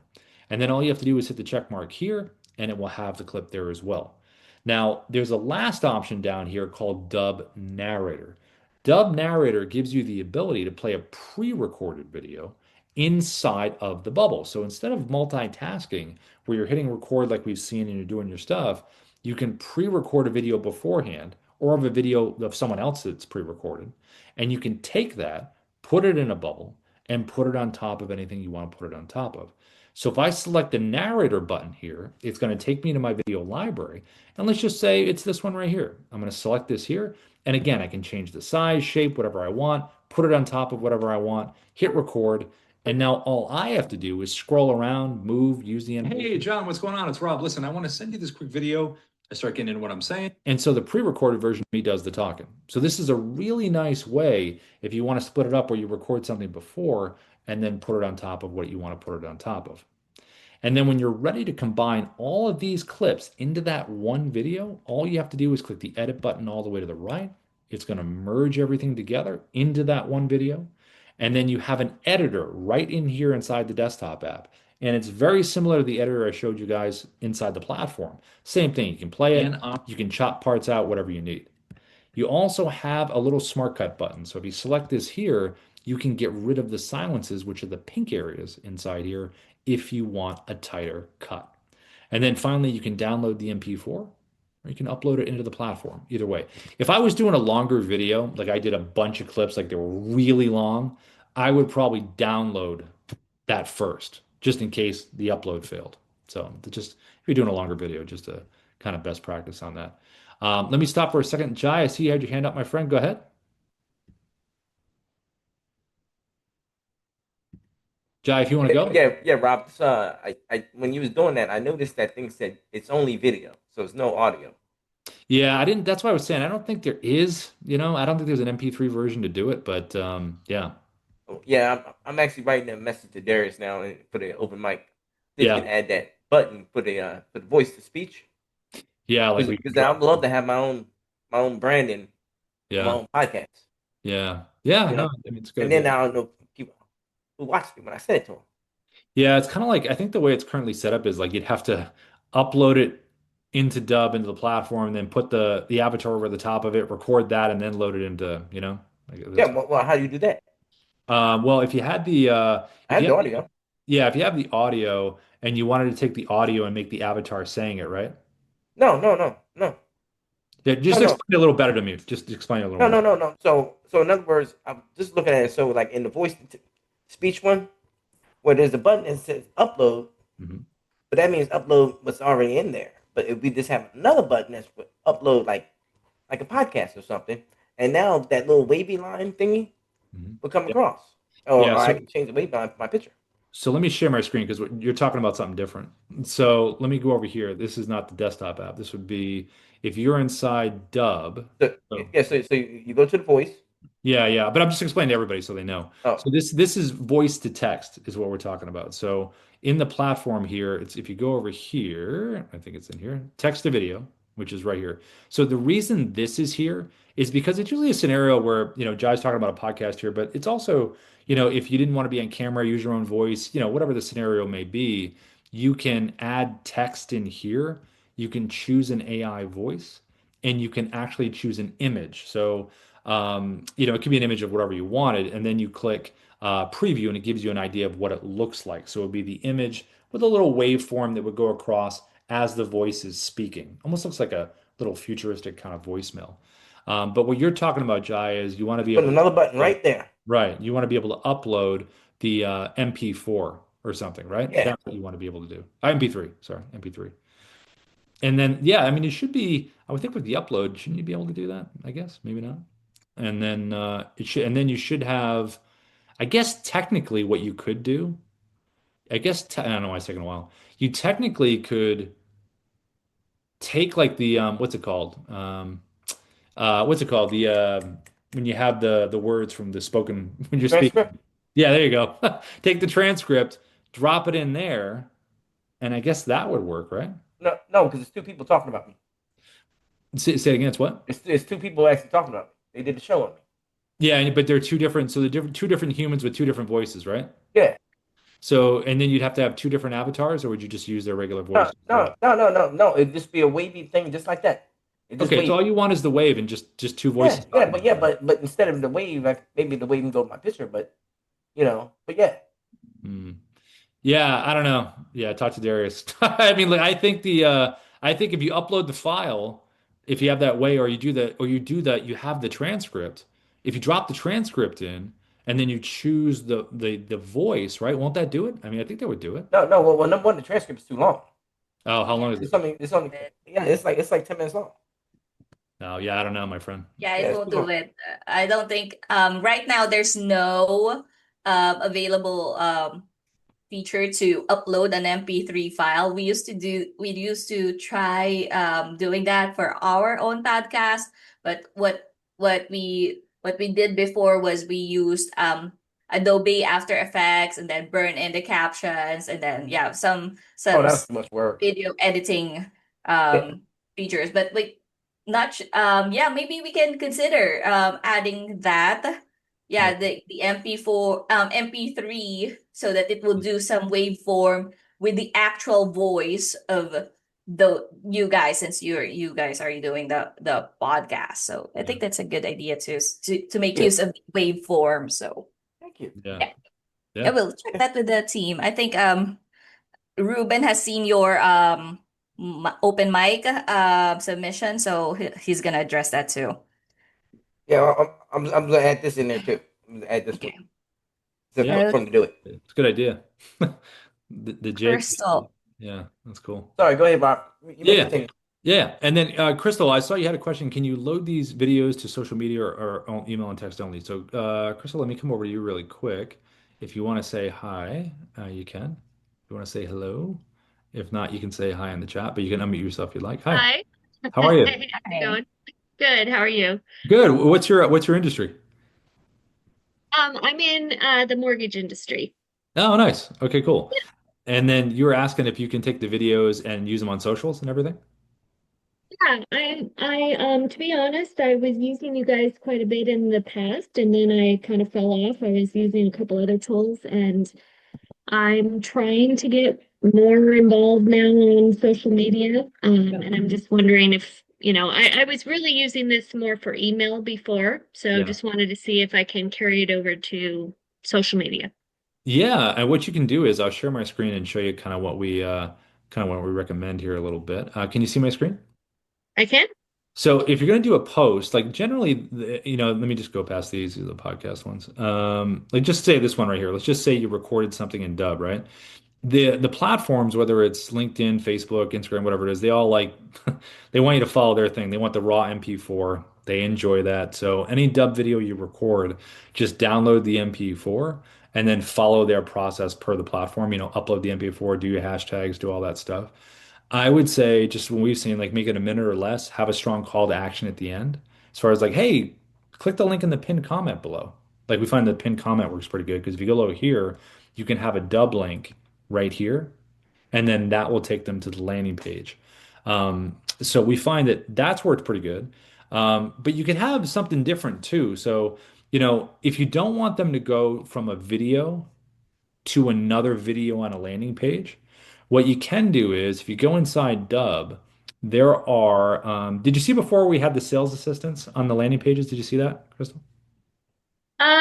And then all you have to do is hit the check mark here, and it will have the clip there as well. Now, there's a last option down here called Dubb Narrator. Dubb Narrator gives you the ability to play a pre-recorded video inside of the bubble. So instead of multitasking, where you're hitting record like we've seen and you're doing your stuff, you can pre-record a video beforehand or of a video of someone else that's pre-recorded. And you can take that, put it in a bubble, and put it on top of anything you want to put it on top of. So if I select the narrator button here, it's going to take me to my video library. And let's just say it's this one right here. I'm going to select this here. And again, I can change the size, shape, whatever I want, put it on top of whatever I want, hit record. And now all I have to do is scroll around, move, use the animation. Hey, John, what's going on? It's Rob. Listen, I want to send you this quick video. I start getting into what I'm saying. And so the pre-recorded version of me does the talking. So this is a really nice way if you want to split it up where you record something before and then put it on top of what you want to put it on top of. And then when you're ready to combine all of these clips into that one video, all you have to do is click the edit button all the way to the right. It's going to merge everything together into that one video. And then you have an editor right in here inside the desktop app. And it's very similar to the editor I showed you guys inside the platform. Same thing. You can play it, you can chop parts out, whatever you need. You also have a little smart cut button. So if you select this here, you can get rid of the silences, which are the pink areas inside here, if you want a tighter cut. And then finally, you can download the MP4 or you can upload it into the platform. Either way. If I was doing a longer video, like I did a bunch of clips, like they were really long, I would probably download that first, just in case the upload failed. So just if you're doing a longer video, just a kind of best practice on that. Let me stop for a second. Jai, I see you had your hand up, my friend. Go ahead. Jai, if you want to go. Yeah, Rob. When you was doing that, I noticed that thing said it's only video, so it's no audio. Yeah, I didn't. That's why I was saying I don't think there is, I don't think there's an MP3 version to do it, but yeah. Yeah, I'm actually writing a message to Darius now and put an open mic. See if you Yeah. can add that button, put voice to speech. Yeah, like we can Because I'd drop. love to have my own branding for my Yeah. own podcast. Yeah. Yeah, You no, know, I mean it's a good and then idea. I don't know people who watched me when I said it to them. Yeah, it's kind of like I think the way it's currently set up is like you'd have to upload it into Dub into the platform, and then put the avatar over the top of it, record that, and then load it into, like Yeah, that's well, how do you do that? well, if you had the I if have you the have the audio. yeah, if you have the audio and you wanted to take the audio and make the avatar saying it, right? No, no, no, no, Yeah, no, just no, explain it a little better to me. Just explain it a little no, more. no, no, no. So in other words, I'm just looking at it. So like in the voice to speech one, where there's a button that says upload, Mhm. but that means upload what's already in there. But if we just have another button that's for upload like a podcast or something, and now that little wavy line thingy Mhm. will come Yeah. across, Yeah, or I so can change the wavy line for my picture. so let me share my screen because you're talking about something different. So let me go over here. This is not the desktop app. This would be if you're inside Dub. So Oh, yeah, so you go to the voice. yeah, yeah. But I'm just explaining to everybody so they know. Oh, So this is voice to text is what we're talking about. So in the platform here, it's if you go over here, I think it's in here, text to video, which is right here. So the reason this is here is because it's usually a scenario where, Jai's talking about a podcast here, but it's also, if you didn't want to be on camera, use your own voice, whatever the scenario may be, you can add text in here. You can choose an AI voice and you can actually choose an image. So it could be an image of whatever you wanted, and then you click preview, and it gives you an idea of what it looks like. So it would be the image with a little waveform that would go across as the voice is speaking. Almost looks like a little futuristic kind of voicemail. But what you're talking about, Jai, is you want to just be put able to another button upload, right there. right? You want to be able to upload the MP4 or something, right? Yeah, That's what you want to be able to do. MP3, sorry, MP3. And then, yeah, I mean, it should be, I would think with the upload, shouldn't you be able to do that? I guess, maybe not. And then and then you should have, I guess technically what you could do, I don't know why it's taking a while. You technically could take like the what's it called? What's it called? The when you have the words from the spoken when you're speaking. transcript. Yeah, there you go. Take the transcript, drop it in there, and I guess that would work, right? No, no, because it's two people talking about me. Say it again, it's what? It's two people actually talking about me. They did the show on me. Yeah, but they're two different. So they're different, two different humans with two different voices, right? Yeah. So, and then you'd have to have two different avatars, or would you just use their regular No, voice as no, well? no, no, no, no. It'd just be a wavy thing, just like that. It just Okay, so wavy. all you want is the wave and just two Yeah, voices yeah, talking to but each yeah, other. but instead of the wave, like maybe the wave can go with my picture, but but yeah. Hmm. Yeah, I don't know. Yeah, talk to Darius. I mean, like, I think if you upload the file, if you have that way, or you do that, you have the transcript. If you drop the transcript in and then you choose the voice, right? Won't that do it? I mean, I think that would do it. No, no. Well, number one, the transcript is too long. Oh, how Yeah, long is It's it? only, it's only, yeah. It's like 10 minutes long. Oh, yeah, I don't know, my friend. yeah, Yeah, it it's won't too do long. it. I don't think right now there's no available feature to upload an MP3 file. We used to try doing that for our own podcast, but what we did before was we used Adobe After Effects and then burn in the captions and then yeah, Oh, some that's too much work. video editing Yeah. features. But like not yeah, maybe we can consider adding that. Mhm. Yeah, the MP4 MP3 so that it will do some waveform with the actual voice of the you guys since you guys are doing the podcast. So I Yeah. think that's a good idea to make Yeah. use of waveform. So Thank you. Yeah. yeah, I Yeah. will check that with the team. I think Ruben has seen your open mic submission, so he's gonna address that too. Yeah, I'm gonna add this in there too. I'm gonna add this one Okay. Yeah. for him to do it. It's a good idea. The J, Crystal. yeah, that's cool. Sorry, go ahead, Bob. You Yeah, make yeah, your thing. yeah. And then Crystal, I saw you had a question. Can you load these videos to social media or email and text only? So, Crystal, let me come over to you really quick. If you want to say hi, you can. If you want to say hello, if not, you can say hi in the chat, but you can unmute yourself if you like. Hi, Hi. how are you? Hey, how's it Hi. going? Good. How are you? Good. What's your industry? I'm in the mortgage industry. Oh, nice. Okay, cool. And then you were asking if you can take the videos and use them on socials and everything? Yeah, to be honest, I was using you guys quite a bit in the past, and then I kind of fell off. I was using a couple other tools, and I'm trying to get more involved now on social media. And I'm just wondering if, I was really using this more for email before, so Yeah. just wanted to see if I can carry it over to social media. Yeah, and what you can do is I'll share my screen and show you kind of what we recommend here a little bit. Can you see my screen? I can? So if you're going to do a post, like generally, let me just go past these are the podcast ones. Like just say this one right here. Let's just say you recorded something in Dubb, right? The platforms, whether it's LinkedIn, Facebook, Instagram, whatever it is, they all like they want you to follow their thing. They want the raw MP4. They enjoy that. So any dub video you record, just download the MP4 and then follow their process per the platform. Upload the MP4, do your hashtags, do all that stuff. I would say just when we've seen like make it a minute or less, have a strong call to action at the end. As far as like, hey, click the link in the pinned comment below. Like we find the pinned comment works pretty good because if you go over here, you can have a dub link right here, and then that will take them to the landing page. So we find that that's worked pretty good. But you can have something different too. So, if you don't want them to go from a video to another video on a landing page, what you can do is if you go inside Dubb, there are, did you see before we had the sales assistants on the landing pages? Did you see that, Crystal? Uh,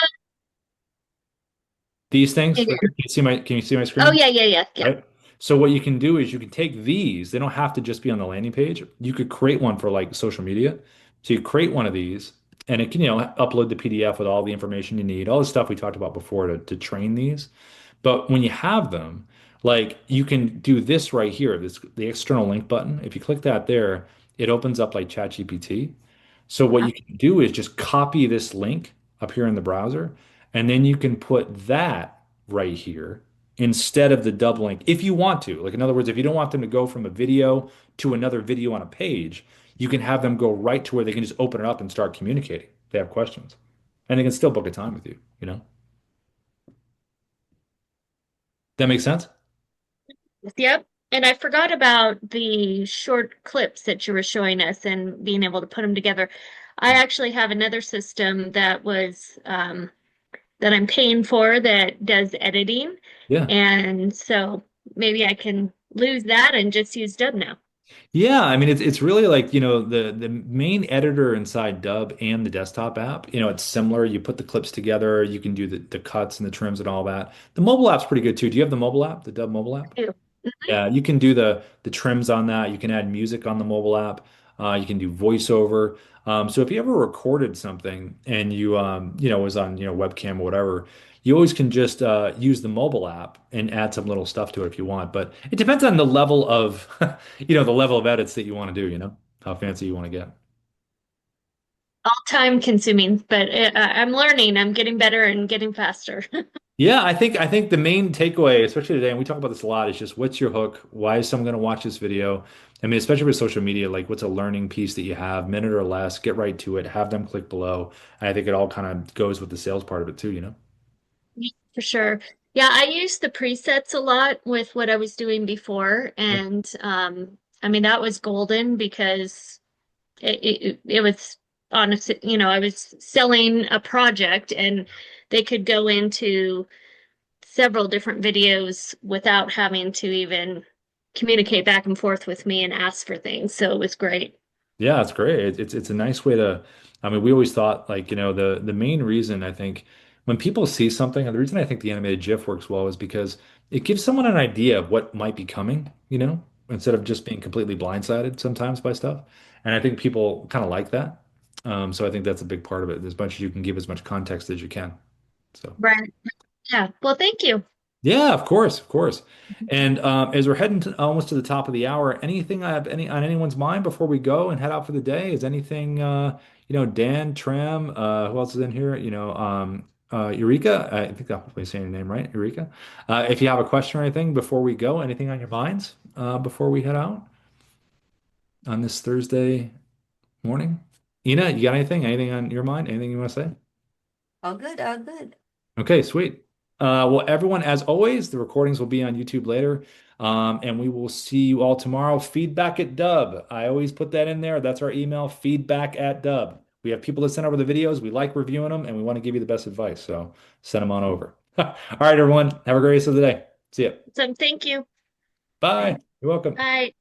These things right here. Can you see my oh screen? yeah, yeah, yeah, yeah. Right? So what you can do is you can take these. They don't have to just be on the landing page. You could create one for like social media. So you create one of these and it can, upload the PDF with all the information you need, all the stuff we talked about before to train these. But when you have them, like you can do this right here, this the external link button. If you click that there, it opens up like ChatGPT. So what Uh-huh. you can do is just copy this link up here in the browser, and then you can put that right here instead of the Dubb link if you want to. Like in other words, if you don't want them to go from a video to another video on a page, you can have them go right to where they can just open it up and start communicating. If they have questions. And they can still book a time with you. That makes sense? Yep. And I forgot about the short clips that you were showing us and being able to put them together. I actually have another system that was that I'm paying for that does editing. Yeah. And so maybe I can lose that and just use Dub now. Yeah, I mean it's really like, the main editor inside Dubb and the desktop app, it's similar. You put the clips together, you can do the cuts and the trims and all that. The mobile app's pretty good too. Do you have the mobile app, the Dubb mobile app? Too. Yeah, you can do the trims on that. You can add music on the mobile app. You can do voiceover. So if you ever recorded something and was on webcam or whatever, you always can just use the mobile app and add some little stuff to it if you want. But it depends on the level of the level of edits that you want to do. How fancy you want to get. All time consuming, but I'm learning. I'm getting better and getting faster. Yeah, I think the main takeaway, especially today, and we talk about this a lot, is just what's your hook? Why is someone going to watch this video? I mean, especially with social media, like what's a learning piece that you have, minute or less, get right to it, have them click below. And I think it all kind of goes with the sales part of it too. For sure. Yeah, I used the presets a lot with what I was doing before, Yeah. and I mean that was golden because it was honest, I was selling a project and they could go into several different videos without having to even communicate back and forth with me and ask for things. So it was great. Yeah, it's great. It's a nice way to. I mean, we always thought like the main reason I think when people see something, and the reason I think the animated GIF works well is because it gives someone an idea of what might be coming, instead of just being completely blindsided sometimes by stuff. And I think people kind of like that. So I think that's a big part of it. As much as you can give as much context as you can. So. Right. Yeah. Well, thank you. Yeah, of course, of course. And as we're heading almost to the top of the hour, anything I have any on anyone's mind before we go and head out for the day? Is anything Dan, Tram, who else is in here? Eureka. I think I'm hopefully saying your name right, Eureka. If you have a question or anything before we go, anything on your minds before we head out on this Thursday morning? Ina, you got anything? Anything on your mind? Anything you want to say? All good, all good. Okay, sweet. Well, everyone, as always, the recordings will be on YouTube later. And we will see you all tomorrow. Feedback at Dubb. I always put that in there. That's our email, feedback at Dubb. We have people that send over the videos. We like reviewing them, and we want to give you the best advice. So send them on over. All right, everyone. Have a great rest of the day. See ya. So thank you. Bye. You're welcome. Bye.